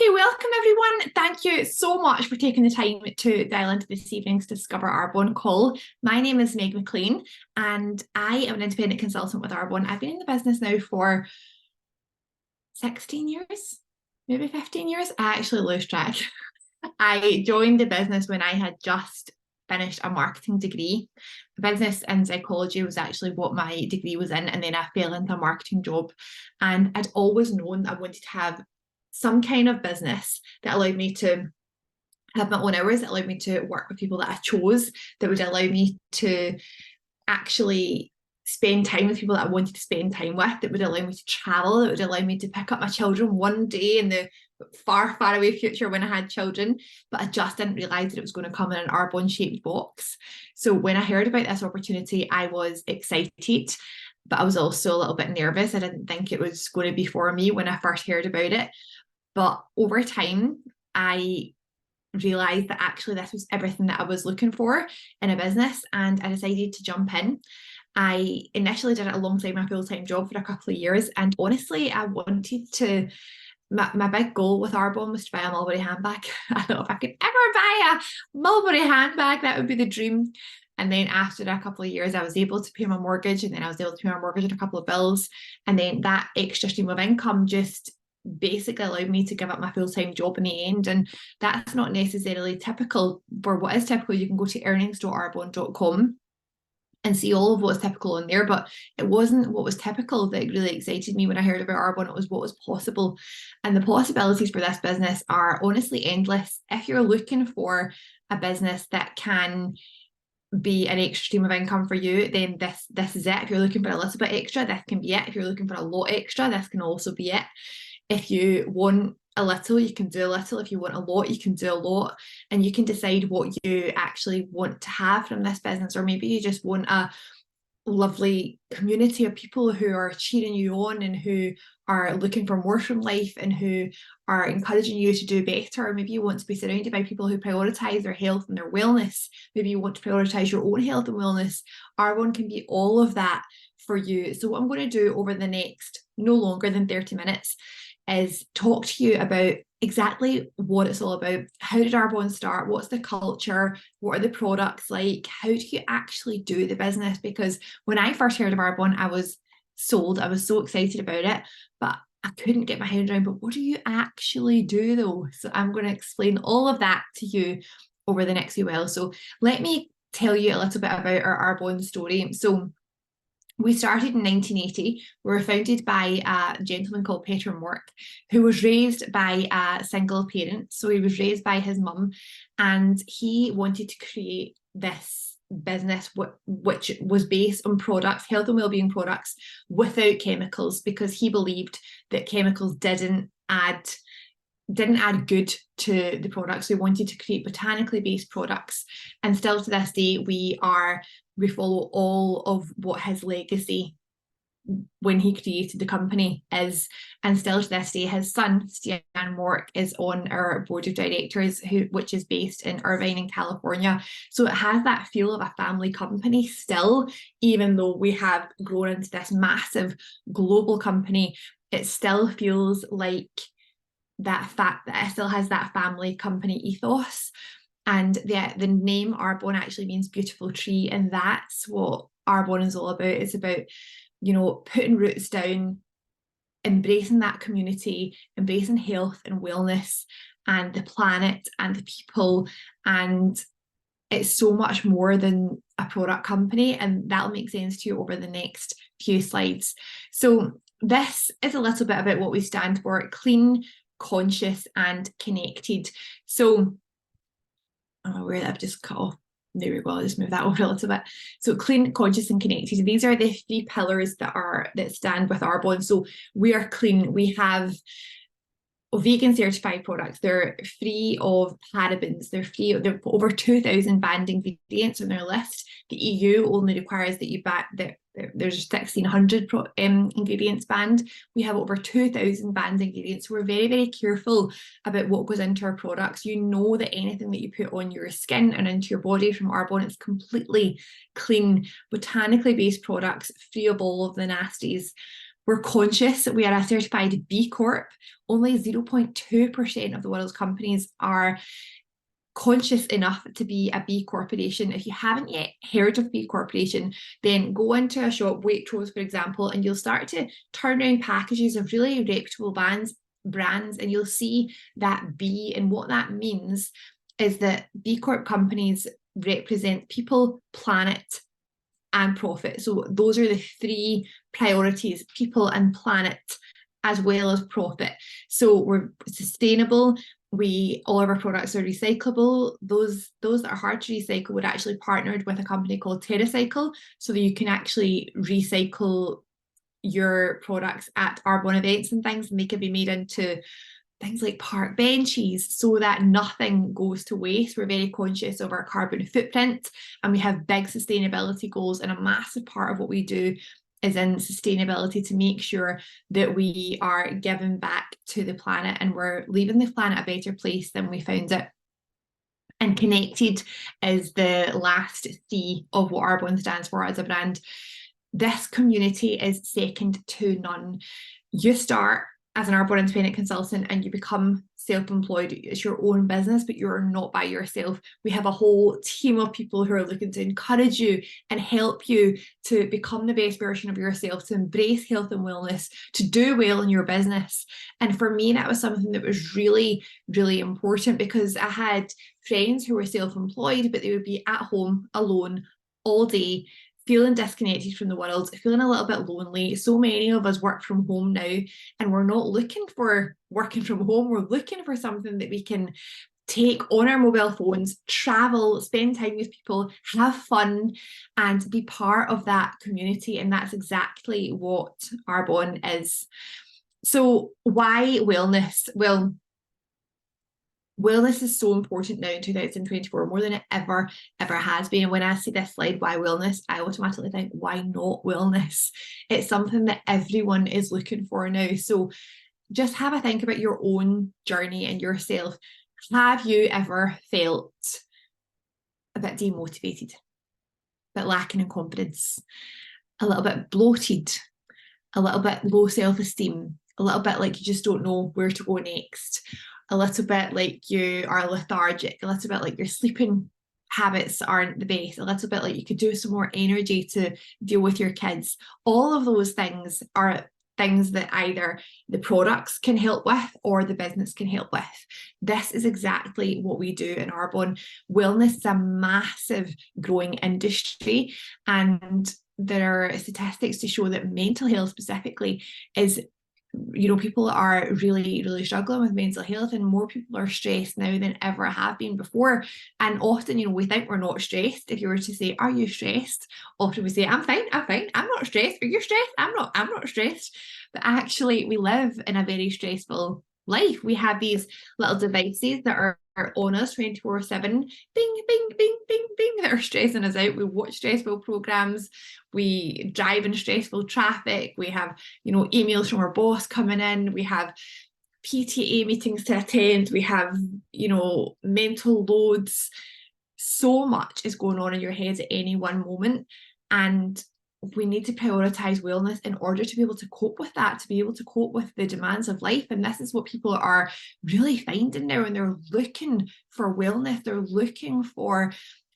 Okay, welcome everyone. Thank you so much for taking the time to dial into this evening's Discover Arbonne call. My name is McLean and I am an independent consultant with Arbonne. I've been in the business now for 16 years, maybe 15 years. I actually lose track. I joined the business when I had just finished a marketing degree. Business and psychology was actually what my degree was in, and then I fell into a marketing job. And I'd always known I wanted to have some kind of business that allowed me to have my own hours, that allowed me to work with people that I chose, that would allow me to actually spend time with people that I wanted to spend time with, that would allow me to travel, that would allow me to pick up my children one day in the far, far away future when I had children. But I just didn't realise that it was going to come in an Arbonne shaped box. So when I heard about this opportunity, I was excited, but I was also a little bit nervous. I didn't think it was going to be for me when I first heard about it. But over time, I realised that actually this was everything that I was looking for in a business, and I decided to jump in. I initially did it alongside my full-time job for a couple of years, and honestly, I wanted to. My big goal with Arbonne was to buy a Mulberry handbag. I thought if I could ever buy a Mulberry handbag, that would be the dream. And then after a couple of years, I was able to pay my mortgage, and then I was able to pay my mortgage and a couple of bills. And then that extra stream of income just basically allowed me to give up my full-time job in the end. And that's not necessarily typical. For what is typical, you can go to earnings.arbonne.com and see all of what's typical in there, but it wasn't what was typical that really excited me when I heard about Arbonne. It was what was possible. And the possibilities for this business are honestly endless. If you're looking for a business that can be an extra stream of income for you, then this is it. If you're looking for a little bit extra, this can be it. If you're looking for a lot extra, this can also be it. If you want a little, you can do a little. If you want a lot, you can do a lot. And you can decide what you actually want to have from this business. Or maybe you just want a lovely community of people who are cheering you on and who are looking for more from life and who are encouraging you to do better. Maybe you want to be surrounded by people who prioritise their health and their wellness. Maybe you want to prioritise your own health and wellness. Arbonne can be all of that for you. So what I'm going to do over the next no longer than 30 minutes is talk to you about exactly what it's all about. How did Arbonne start? What's the culture? What are the products like? How do you actually do the business? Because when I first heard of Arbonne, I was sold. I was so excited about it, but I couldn't get my head around, but what do you actually do though? So I'm going to explain all of that to you over the next few while. So let me tell you a little bit about our Arbonne story. So we started in 1980. We were founded by a gentleman called Peter Mork, who was raised by a single parent. So he was raised by his mum, and he wanted to create this business which was based on products, health and wellbeing products, without chemicals, because he believed that chemicals didn't add good to the products. We wanted to create botanically based products, and still to this day we follow all of what his legacy when he created the company is. And still to this day, his son Stian Mork is on our board of directors, which is based in Irvine in California. So it has that feel of a family company still, even though we have grown into this massive global company. It still feels like that fact that it still has that family company ethos. And the name Arbonne actually means beautiful tree, and that's what Arbonne is all about. It's about, putting roots down, embracing that community, embracing health and wellness and the planet and the people. And it's so much more than a product company, and that'll make sense to you over the next few slides. So this is a little bit about what we stand for: clean, conscious and connected. So I don't know where I've just cut off. There we go. I'll just move that over a little bit. So clean, conscious and connected. These are the three pillars that stand with Arbonne. So we are clean. We have vegan certified products. They're free of parabens. They've over 2,000 banned ingredients on their list. The EU only requires that there's 1,600 ingredients banned. We have over 2,000 banned ingredients. So we're very, very careful about what goes into our products. You know that anything that you put on your skin and into your body from Arbonne is completely clean, botanically based products, free of all of the nasties. We're conscious. We are a certified B Corp. Only 0.2% of the world's companies are conscious enough to be a B Corporation. If you haven't yet heard of B Corporation, then go into a shop, Waitrose, for example, and you'll start to turn around packages of really reputable brands, and you'll see that B. And what that means is that B Corp companies represent people, planet, and profit. So those are the three priorities: people and planet, as well as profit. So we're sustainable. All of our products are recyclable. Those that are hard to recycle, we're actually partnered with a company called TerraCycle, so that you can actually recycle your products at Arbonne events and things, and they can be made into things like park benches, so that nothing goes to waste. We're very conscious of our carbon footprint, and we have big sustainability goals, and a massive part of what we do is in sustainability, to make sure that we are giving back to the planet and we're leaving the planet a better place than we found it. And connected is the last C of what Arbonne stands for as a brand. This community is second to none. You start as an Arbonne independent consultant and you become self-employed. It's your own business, but you're not by yourself. We have a whole team of people who are looking to encourage you and help you to become the best version of yourself, to embrace health and wellness, to do well in your business. And for me, that was something that was really, really important, because I had friends who were self-employed, but they would be at home alone all day, feeling disconnected from the world, feeling a little bit lonely. So many of us work from home now, and we're not looking for working from home. We're looking for something that we can take on our mobile phones, travel, spend time with people, have fun, and be part of that community. And that's exactly what Arbonne is. So why wellness? Well, wellness is so important now in 2024, more than it ever has been. And when I see this slide, why wellness, I automatically think, why not wellness? It's something that everyone is looking for now. So just have a think about your own journey and yourself. Have you ever felt a bit demotivated, a bit lacking in confidence, a little bit bloated, a little bit low self-esteem, a little bit like you just don't know where to go next, a little bit like you are lethargic, a little bit like your sleeping habits aren't the best, a little bit like you could do some more energy to deal with your kids? All of those things are things that either the products can help with or the business can help with. This is exactly what we do in Arbonne. Wellness is a massive growing industry, and there are statistics to show that mental health specifically is, people are really, really struggling with mental health, and more people are stressed now than ever have been before. And often, we think we're not stressed. If you were to say, are you stressed? Often we say, I'm fine, I'm not stressed. Are you stressed? I'm not stressed. But actually, we live in a very stressful life. We have these little devices that are on us 24/7, bing, bing, bing, bing, bing, that are stressing us out. We watch stressful programs, we drive in stressful traffic, we have, emails from our boss coming in, we have PTA meetings to attend, we have, mental loads. So much is going on in your head at any one moment, and we need to prioritize wellness in order to be able to cope with that, to be able to cope with the demands of life. And this is what people are really finding now, and they're looking for wellness. They're looking for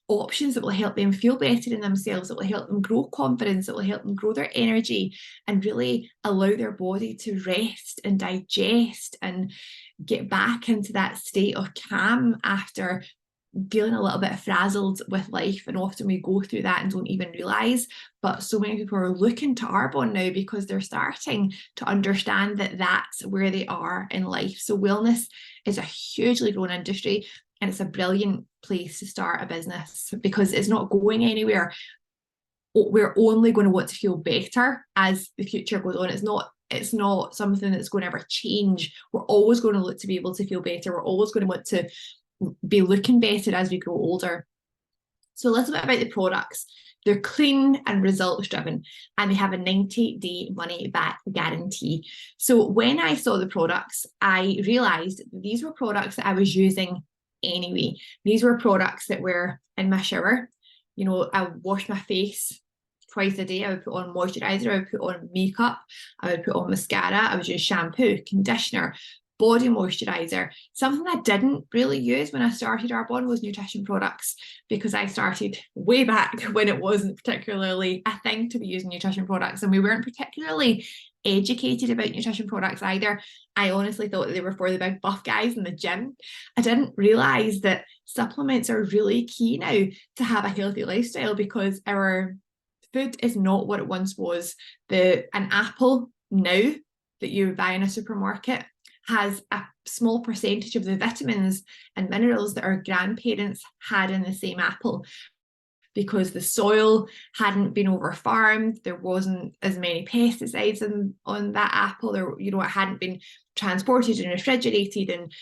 options that will help them feel better in themselves, that will help them grow confidence, that will help them grow their energy, and really allow their body to rest and digest and get back into that state of calm after feeling a little bit frazzled with life. And often we go through that and don't even realize, but so many people are looking to Arbonne now because they're starting to understand that that's where they are in life. So wellness is a hugely growing industry, and it's a brilliant place to start a business because it's not going anywhere. We're only going to want to feel better as the future goes on. It's not something that's going to ever change. We're always going to look to be able to feel better. We're always going to want to be looking better as we grow older. So a little bit about the products. They're clean and results driven, and they have a 90-day money back guarantee. So when I saw the products, I realized these were products that I was using anyway. These were products that were in my shower. I wash my face twice a day. I would put on moisturizer, I would put on makeup, I would put on mascara, I would use shampoo, conditioner, body moisturizer. Something I didn't really use when I started Arbonne was nutrition products, because I started way back when it wasn't particularly a thing to be using nutrition products, and we weren't particularly educated about nutrition products either. I honestly thought they were for the big buff guys in the gym. I didn't realize that supplements are really key now to have a healthy lifestyle, because our food is not what it once was. An apple now that you buy in a supermarket has a small percentage of the vitamins and minerals that our grandparents had in the same apple, because the soil hadn't been over farmed, there wasn't as many pesticides on that apple, there, it hadn't been transported and refrigerated, and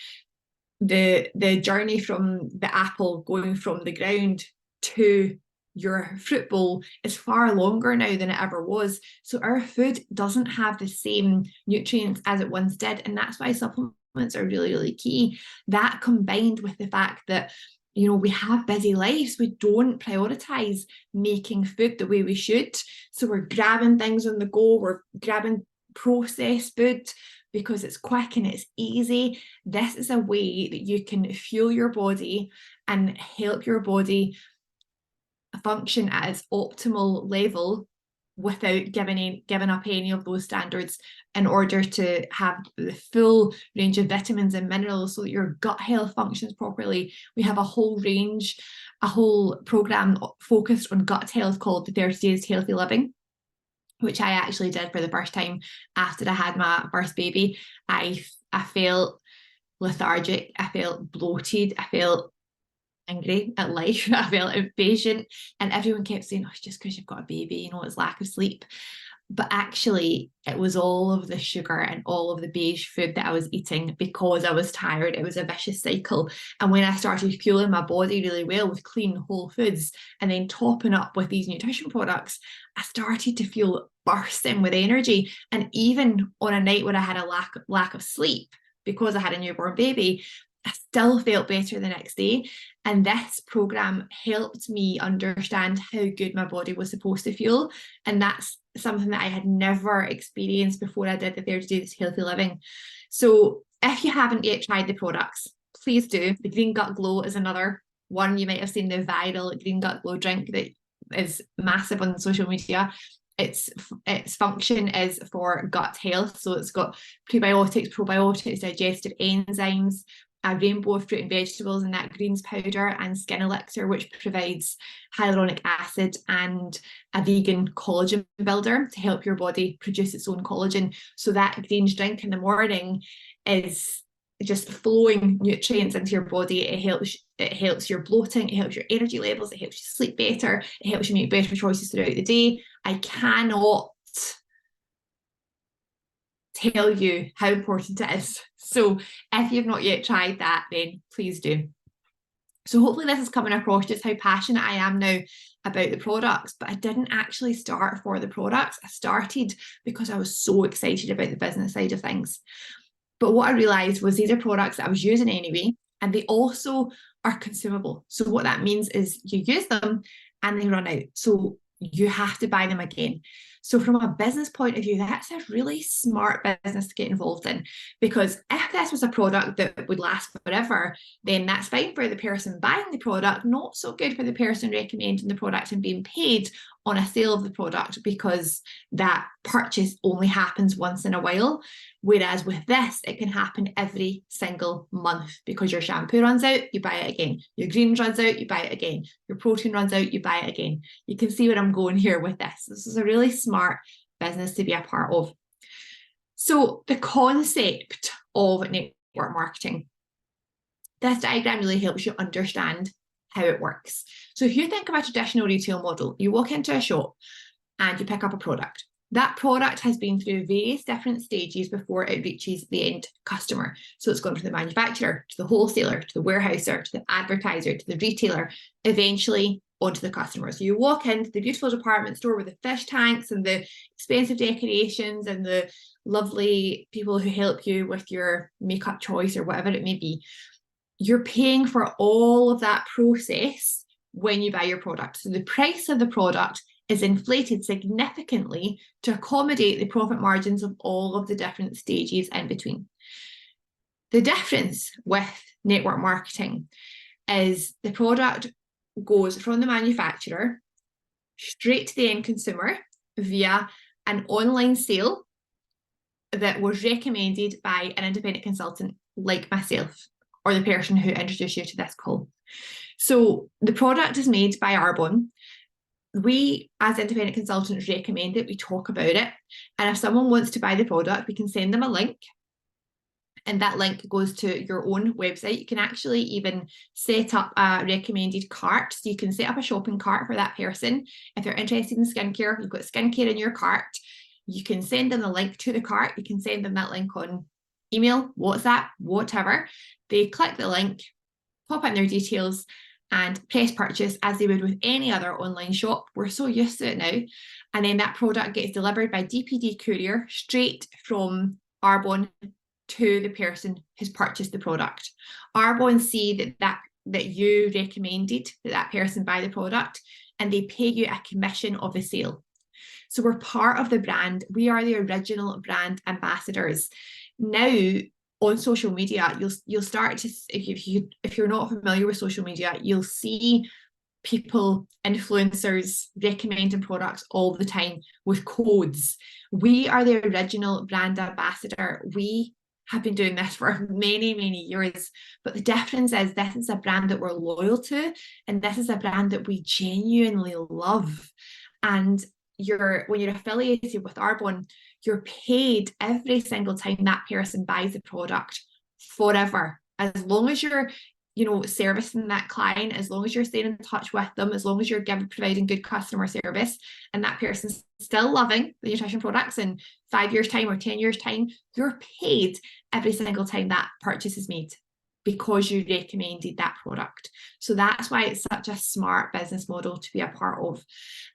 the journey from the apple going from the ground to your fruit bowl is far longer now than it ever was. So our food doesn't have the same nutrients as it once did, and that's why supplements are really, really key. That combined with the fact that we have busy lives, we don't prioritize making food the way we should. So we're grabbing things on the go, we're grabbing processed food because it's quick and it's easy. This is a way that you can fuel your body and help your body function at its optimal level without giving up any of those standards, in order to have the full range of vitamins and minerals so that your gut health functions properly. We have a whole program focused on gut health called the 30 Days Healthy Living, which I actually did for the first time after I had my first baby. I felt lethargic, I felt bloated, I felt angry at life, I felt impatient, and everyone kept saying, it's just because you've got a baby, it's lack of sleep. But actually, it was all of the sugar and all of the beige food that I was eating because I was tired. It was a vicious cycle. And when I started fueling my body really well with clean, whole foods, and then topping up with these nutrition products, I started to feel bursting with energy. And even on a night when I had a lack of sleep because I had a newborn baby, I still felt better the next day. And this program helped me understand how good my body was supposed to feel. And that's something that I had never experienced before I did the 30 Days Healthy Living. So if you haven't yet tried the products, please do. The Green Gut Glow is another one. You might have seen the viral Green Gut Glow drink that is massive on social media. Its function is for gut health. So it's got prebiotics, probiotics, digestive enzymes, a rainbow of fruit and vegetables in that greens powder, and skin elixir, which provides hyaluronic acid and a vegan collagen builder to help your body produce its own collagen. So that greens drink in the morning is just flowing nutrients into your body. It helps your bloating, it helps your energy levels, it helps you sleep better, it helps you make better choices throughout the day. I cannot tell you how important it is. So if you've not yet tried that, then please do. So hopefully this is coming across just how passionate I am now about the products, but I didn't actually start for the products. I started because I was so excited about the business side of things. But what I realized was these are products that I was using anyway, and they also are consumable. So what that means is you use them and they run out. So you have to buy them again. So from a business point of view, that's a really smart business to get involved in, because if this was a product that would last forever, then that's fine for the person buying the product, not so good for the person recommending the product and being paid on a sale of the product, because that purchase only happens once in a while. Whereas with this, it can happen every single month, because your shampoo runs out, you buy it again. Your greens runs out, you buy it again. Your protein runs out, you buy it again. You can see where I'm going here with this. This is a really smart business to be a part of. So the concept of network marketing, this diagram really helps you understand how it works. So if you think of a traditional retail model, you walk into a shop and you pick up a product. That product has been through various different stages before it reaches the end customer. So it's gone from the manufacturer to the wholesaler, to the warehouser, to the advertiser, to the retailer, eventually onto the customer. So you walk into the beautiful department store with the fish tanks and the expensive decorations and the lovely people who help you with your makeup choice or whatever it may be. You're paying for all of that process when you buy your product. So the price of the product is inflated significantly to accommodate the profit margins of all of the different stages in between. The difference with network marketing is the product goes from the manufacturer straight to the end consumer via an online sale that was recommended by an independent consultant like myself or the person who introduced you to this call. So the product is made by Arbonne. We, as independent consultants, recommend it. We talk about it. And if someone wants to buy the product, we can send them a link. And that link goes to your own website. You can actually even set up a recommended cart. So you can set up a shopping cart for that person. If they're interested in skincare, you've got skincare in your cart. You can send them the link to the cart. You can send them that link on email, WhatsApp, whatever. They click the link, pop in their details, and press purchase as they would with any other online shop. We're so used to it now. And then that product gets delivered by DPD courier straight from Arbonne to the person who's purchased the product. Arbonne see that you recommended that person buy the product, and they pay you a commission of the sale. So we're part of the brand. We are the original brand ambassadors. Now on social media, you'll start to, if you're not familiar with social media, you'll see people, influencers recommending products all the time with codes. We are the original brand ambassador. We have been doing this for many, many years. But the difference is this is a brand that we're loyal to, and this is a brand that we genuinely love. And when you're affiliated with Arbonne, you're paid every single time that person buys the product forever. As long as you're, servicing that client, as long as you're staying in touch with them, as long as you're providing good customer service, and that person's still loving the nutrition products in 5 years' time or 10 years' time, you're paid every single time that purchase is made because you recommended that product. So that's why it's such a smart business model to be a part of.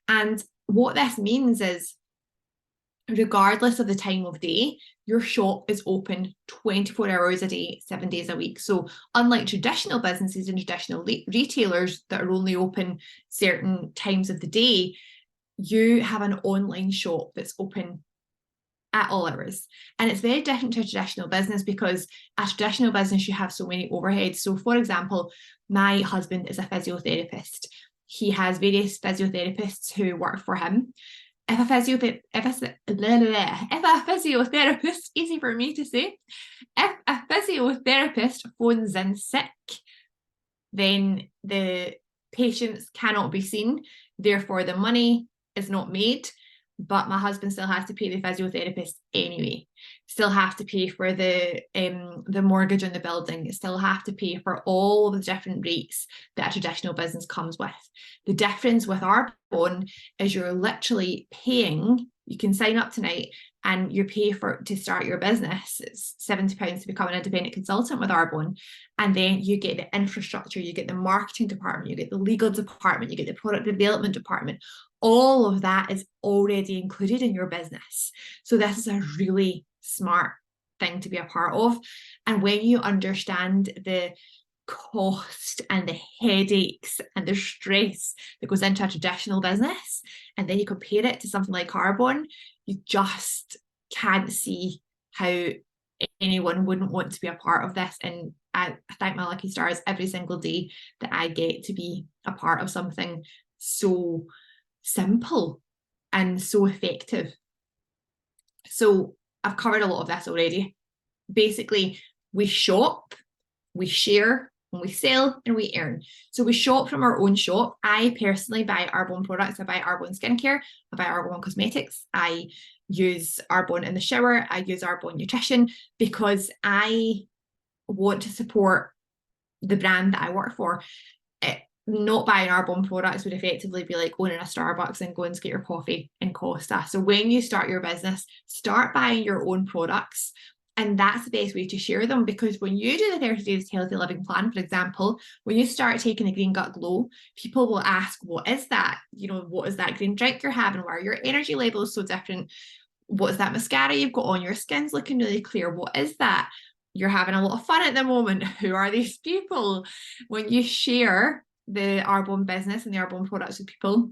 And what this means is, regardless of the time of day, your shop is open 24 hours a day, 7 days a week. So unlike traditional businesses and traditional retailers that are only open certain times of the day, you have an online shop that's open at all hours. And it's very different to a traditional business because a traditional business, you have so many overheads. So for example, my husband is a physiotherapist. He has various physiotherapists who work for him. If a physiotherapist, easy for me to say, if a physiotherapist phones in sick, then the patients cannot be seen. Therefore, the money is not made. But my husband still has to pay the physiotherapist anyway. Still have to pay for the mortgage on the building. Still have to pay for all the different rates that a traditional business comes with. The difference with Arbonne is you're literally paying. You can sign up tonight and you pay to start your business. It's £70 to become an independent consultant with Arbonne. And then you get the infrastructure, you get the marketing department, you get the legal department, you get the product development department. All of that is already included in your business. So this is a really smart thing to be a part of. And when you understand the cost and the headaches and the stress that goes into a traditional business, and then you compare it to something like Arbonne, you just can't see how anyone wouldn't want to be a part of this. And I thank my lucky stars every single day that I get to be a part of something so simple and so effective. So I've covered a lot of this already. Basically, we shop, we share, and we sell, and we earn. So we shop from our own shop. I personally buy Arbonne products. I buy Arbonne skincare. I buy Arbonne cosmetics. I use Arbonne in the shower. I use Arbonne nutrition because I want to support the brand that I work for. Not buying Arbonne products would effectively be like going in a Starbucks and going to get your coffee in Costa. So when you start your business, start buying your own products. And that's the best way to share them, because when you do the 30 Days Healthy Living Plan, for example, when you start taking the Green Gut Glow, people will ask, what is that? What is that green drink you're having? Why are your energy levels so different? What is that mascara you've got on? Your skin's looking really clear. What is that? You're having a lot of fun at the moment. Who are these people? When you share the Arbonne business and the Arbonne products with people,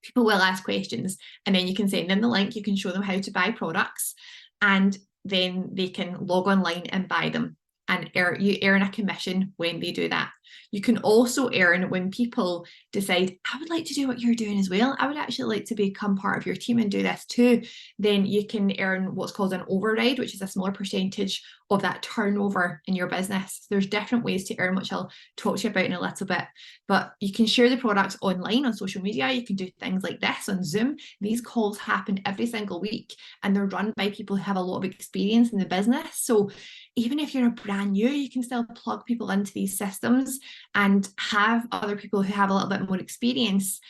People will ask questions, and then you can send them the link, you can show them how to buy products, and then they can log online and buy them. And you earn a commission when they do that. You can also earn when people decide, I would like to do what you're doing as well. I would actually like to become part of your team and do this too. Then you can earn what's called an override, which is a smaller percentage of that turnover in your business. There's different ways to earn, which I'll talk to you about in a little bit. But you can share the products online on social media. You can do things like this on Zoom. These calls happen every single week, and they're run by people who have a lot of experience in the business. So even if you're brand new, you can still plug people into these systems and have other people who have a little bit more experience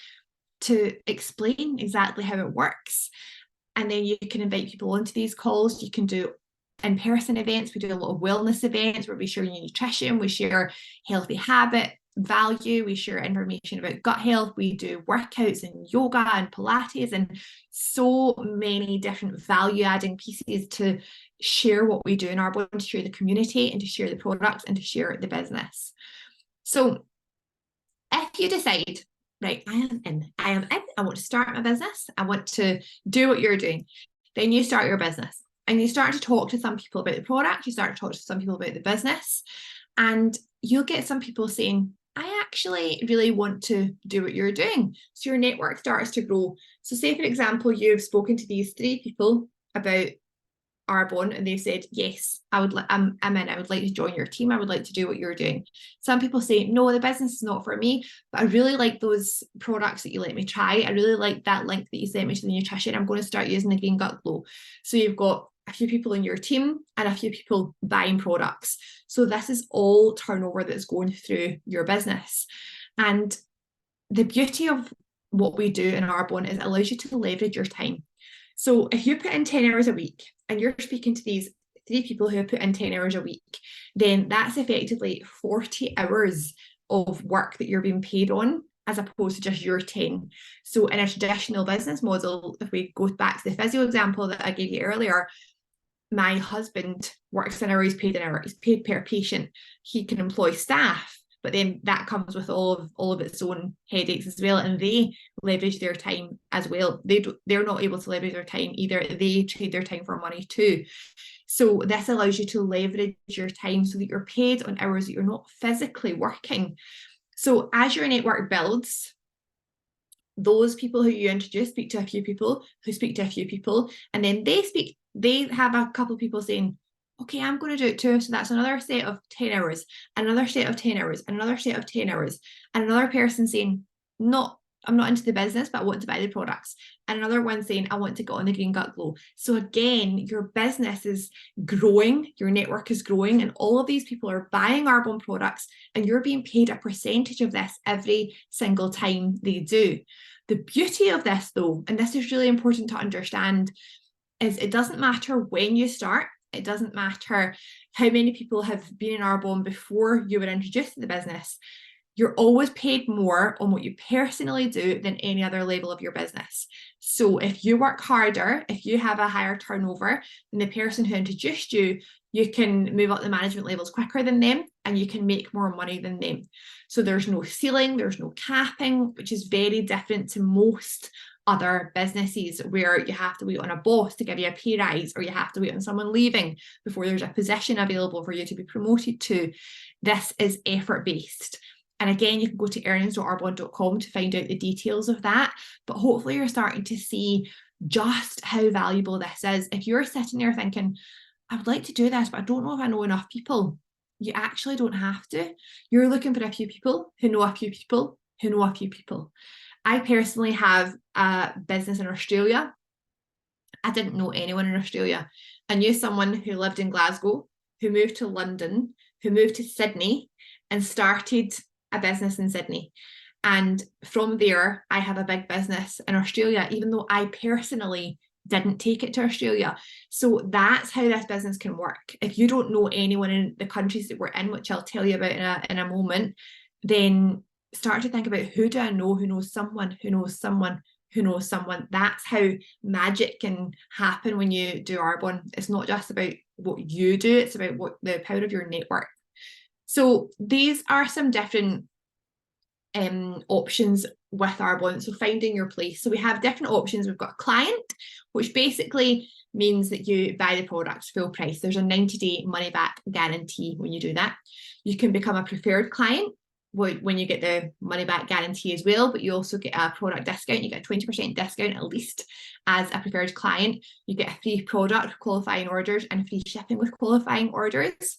to explain exactly how it works. And then you can invite people onto these calls. You can do in-person events. We do a lot of wellness events where we share nutrition, we share healthy habit value, we share information about gut health, we do workouts and yoga and Pilates and so many different value adding pieces to share what we do in Arbonne, to share the community and to share the products and to share the business. So if you decide, right, I want to start my business, I want to do what you're doing, then you start your business and you start to talk to some people about the product, you start to talk to some people about the business, and you'll get some people saying, I actually really want to do what you're doing. So your network starts to grow. So say, for example, you've spoken to these 3 people about Arbonne and they've said, yes, I'm in, I would like to join your team, I would like to do what you're doing. Some people say, no, the business is not for me, but I really like those products that you let me try. I really like that link that you sent me to the nutrition. I'm going to start using the Green Gut Glow. So you've got a few people in your team and a few people buying products. So this is all turnover that's going through your business. And the beauty of what we do in Arbonne is it allows you to leverage your time. So if you put in 10 hours a week and you're speaking to these 3 people who have put in 10 hours a week, then that's effectively 40 hours of work that you're being paid on, as opposed to just your 10. So in a traditional business model, if we go back to the physio example that I gave you earlier, my husband works an hour, he's paid an hour, he's paid per patient. He can employ staff, but then that comes with all of its own headaches as well, and they leverage their time as well. They're not able to leverage their time either. They trade their time for money too. So this allows you to leverage your time so that you're paid on hours that you're not physically working. So as your network builds, those people who you introduce speak to a few people who speak to a few people, and then they have a couple of people saying, okay, I'm going to do it too. So that's another set of 10 hours, another set of 10 hours, another set of 10 hours, and another person saying, no, I'm not into the business, but I want to buy the products. And another one saying, I want to get on the Green Gut Glow. So again, your business is growing, your network is growing, and all of these people are buying Arbonne products, and you're being paid a percentage of this every single time they do. The beauty of this, though, and this is really important to understand, is it doesn't matter when you start. It doesn't matter how many people have been in Arbonne before you were introduced to the business. You're always paid more on what you personally do than any other level of your business. So if you work harder, if you have a higher turnover than the person who introduced you, you can move up the management levels quicker than them and you can make more money than them. So there's no ceiling, there's no capping, which is very different to most other businesses where you have to wait on a boss to give you a pay rise, or you have to wait on someone leaving before there's a position available for you to be promoted to. This is effort based. And again, you can go to earnings.arbonne.com to find out the details of that. But hopefully you're starting to see just how valuable this is. If you're sitting there thinking, I would like to do this, but I don't know if I know enough people, you actually don't have to. You're looking for a few people who know a few people who know a few people. I personally have a business in Australia. I didn't know anyone in Australia. I knew someone who lived in Glasgow, who moved to London, who moved to Sydney and started a business in Sydney. And from there, I have a big business in Australia, even though I personally didn't take it to Australia. So that's how this business can work. If you don't know anyone in the countries that we're in, which I'll tell you about in a moment, then start to think about, who do I know who knows someone who knows someone who knows someone. That's how magic can happen when you do Arbonne. It's not just about what you do, it's about what the power of your network. So these are some different options with Arbonne. So finding your place. So we have different options. We've got a client, which basically means that you buy the product full price. There's a 90-day money back guarantee when you do that. You can become a preferred client when you get the money back guarantee as well, but you also get a product discount. You get a 20% discount at least as a preferred client. You get a free product qualifying orders and free shipping with qualifying orders.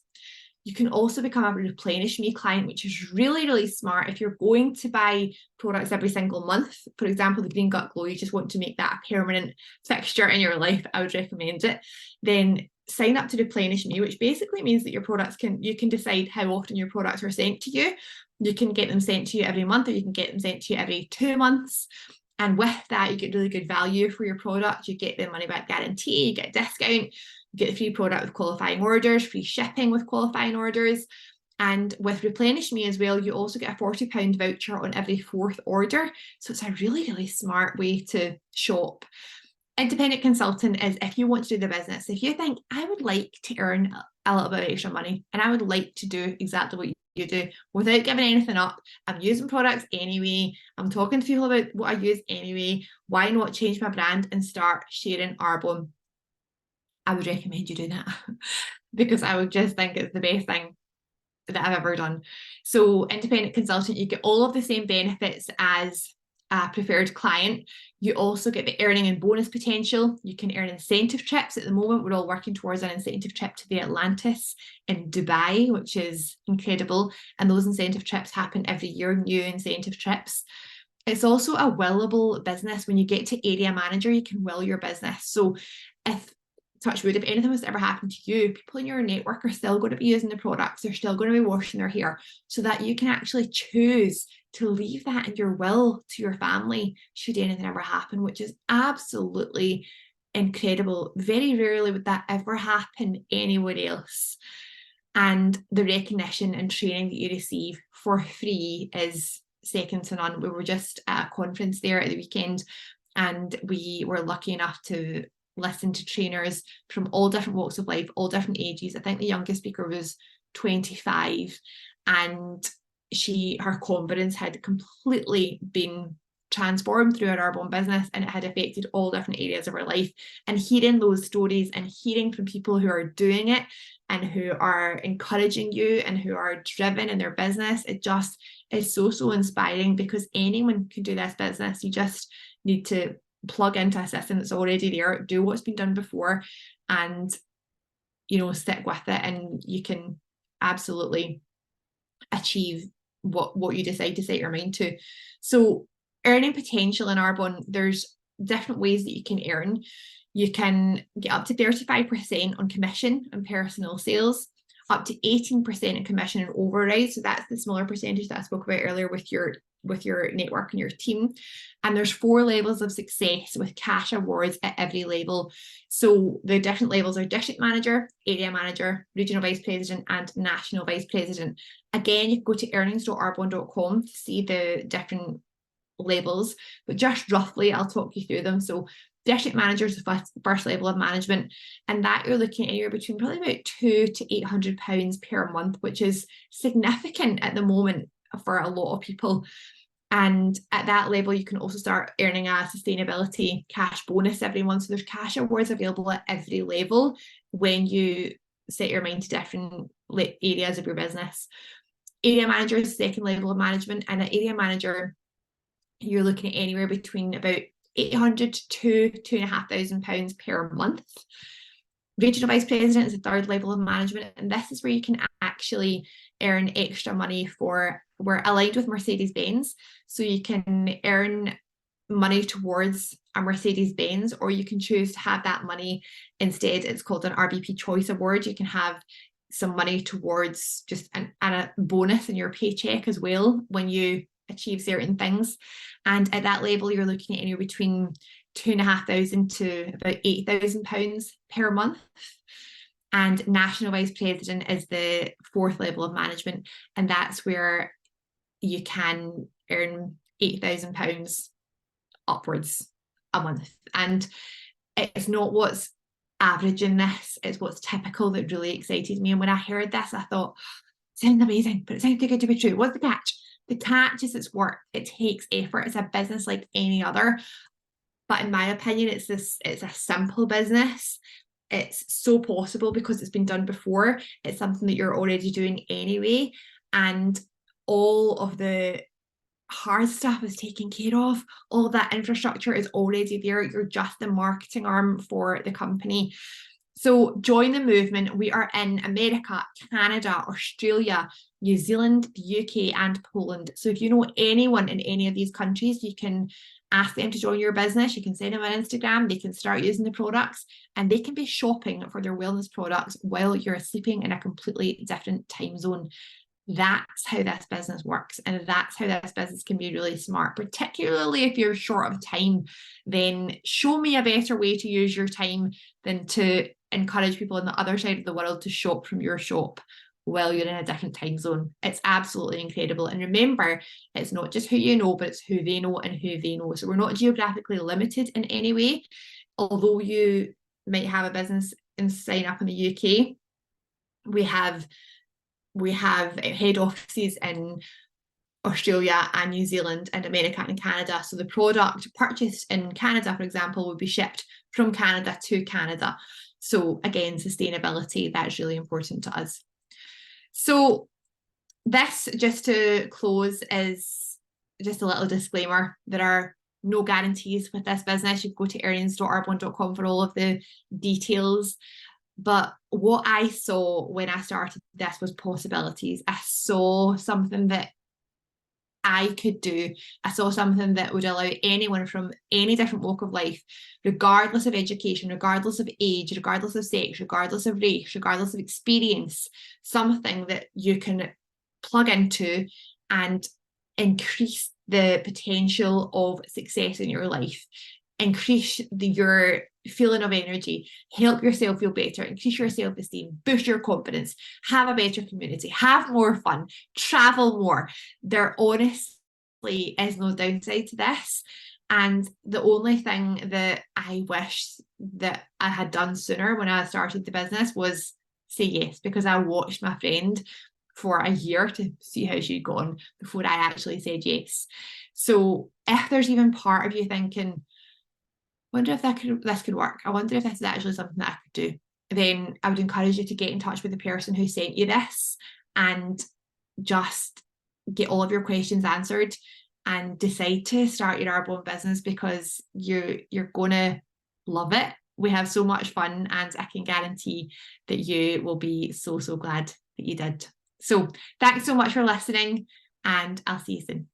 You can also become a replenish me client, which is really, really smart. If you're going to buy products every single month, for example, the Green Gut Glow, you just want to make that a permanent fixture in your life, I would recommend it. Then sign up to replenish me, which basically means that your products you can decide how often your products are sent to you. You can get them sent to you every month, or you can get them sent to you every 2 months. And with that, you get really good value for your product. You get the money back guarantee, you get a discount, you get the free product with qualifying orders, free shipping with qualifying orders. And with Replenish Me as well, you also get a £40 voucher on every 4th order. So it's a really, really smart way to shop. Independent consultant is if you want to do the business. If you think, I would like to earn a little bit of extra money and I would like to do exactly what you do without giving anything up. I'm using products anyway. I'm talking to people about what I use anyway. Why not change my brand and start sharing Arbonne? I would recommend you do that because I would just think it's the best thing that I've ever done. So independent consultant, you get all of the same benefits as a preferred client. You also get the earning and bonus potential. You can earn incentive trips. At the moment, we're all working towards an incentive trip to the Atlantis in Dubai, which is incredible. And those incentive trips happen every year, new incentive trips. It's also a willable business. When you get to area manager, you can will your business. So if touch wood, if anything was to ever happen to you, people in your network are still going to be using the products. They're still going to be washing their hair, so that you can actually choose to leave that in your will to your family should anything ever happen, which is absolutely incredible. Very rarely would that ever happen anywhere else. And the recognition and training that you receive for free is second to none. We were just at a conference there at the weekend, and we were lucky enough to listen to trainers from all different walks of life, all different ages. I think the youngest speaker was 25, and her confidence had completely been transformed through our Arbonne business, and it had affected all different areas of her life. And hearing those stories and hearing from people who are doing it and who are encouraging you and who are driven in their business, it just is so inspiring, because anyone can do this business. You just need to plug into a system that's already there, do what's been done before, and stick with it, and you can absolutely achieve what you decide to set your mind to. So earning potential in Arbonne, there's different ways that you can earn. You can get up to 35% on commission and personal sales, up to 18% in commission and override. So that's the smaller percentage that I spoke about earlier with your network and your team. And there's 4 levels of success with cash awards at every level. So the different levels are district manager, area manager, regional vice president, and national vice president. Again, you can go to earnings.arbonne.com to see the different levels, but just roughly I'll talk you through them. So district manager is the first level of management, and that you're looking at anywhere between probably about £200 to £800 per month, which is significant at the moment for a lot of people. And at that level, you can also start earning a sustainability cash bonus every month. So there's cash awards available at every level when you set your mind to different areas of your business. Area manager is the second level of management, and an area manager, you're looking at anywhere between about £800 to £2,500 per month. Regional vice president is the third level of management, and this is where you can actually earn extra money we're aligned with Mercedes-Benz, so you can earn money towards a Mercedes-Benz, or you can choose to have that money instead. It's called an RBP Choice Award. You can have some money towards just a bonus in your paycheck as well when you achieve certain things. And at that level, you're looking at anywhere between £2,500 to about £8,000 per month. And national vice president is the 4th level of management, and that's where you can earn £8,000 upwards a month. And it's not what's average in this, it's what's typical that really excited me. And when I heard this, I thought, sounds amazing, but it sounds too good to be true. What's the catch? The catch is it's work. It takes effort. It's a business like any other. But in my opinion, it's a simple business. It's so possible because it's been done before. It's something that you're already doing anyway. And all of the hard stuff is taken care of. All of that infrastructure is already there. You're just the marketing arm for the company. So join the movement. We are in America, Canada, Australia, New Zealand, the UK, and Poland. So if you know anyone in any of these countries, you can ask them to join your business. You can send them on Instagram. They can start using the products and they can be shopping for their wellness products while you're sleeping in a completely different time zone. That's how this business works. And that's how this business can be really smart, particularly if you're short of time. Then show me a better way to use your time than to encourage people on the other side of the world to shop from your shop while you're in a different time zone. It's absolutely incredible. And remember, it's not just who you know, but it's who they know and who they know. So we're not geographically limited in any way. Although you might have a business and sign up in the UK, we have head offices in Australia and New Zealand and America and Canada. So the product purchased in Canada, for example, would be shipped from Canada to Canada. So again, sustainability, that's really important to us. So this, just to close, is just a little disclaimer. There are no guarantees with this business. You can go to earnings.arbonne.com for all of the details. But what I saw when I started this was possibilities. I saw something that I could do. I saw something that would allow anyone from any different walk of life, regardless of education, regardless of age, regardless of sex, regardless of race, regardless of experience, something that you can plug into and increase the potential of success in your life, increase your feeling of energy, help yourself feel better, increase your self-esteem, boost your confidence, have a better community, have more fun, travel more. There honestly is no downside to this. And the only thing that I wish that I had done sooner when I started the business was say yes, because I watched my friend for a year to see how she'd gone before I actually said yes. So if there's even part of you thinking, wonder if this could work, I wonder if this is actually something that I could do, then I would encourage you to get in touch with the person who sent you this and just get all of your questions answered and decide to start your Arbonne business, because you're gonna love it. We have so much fun and I can guarantee that you will be so glad that you did. So thanks so much for listening and I'll see you soon.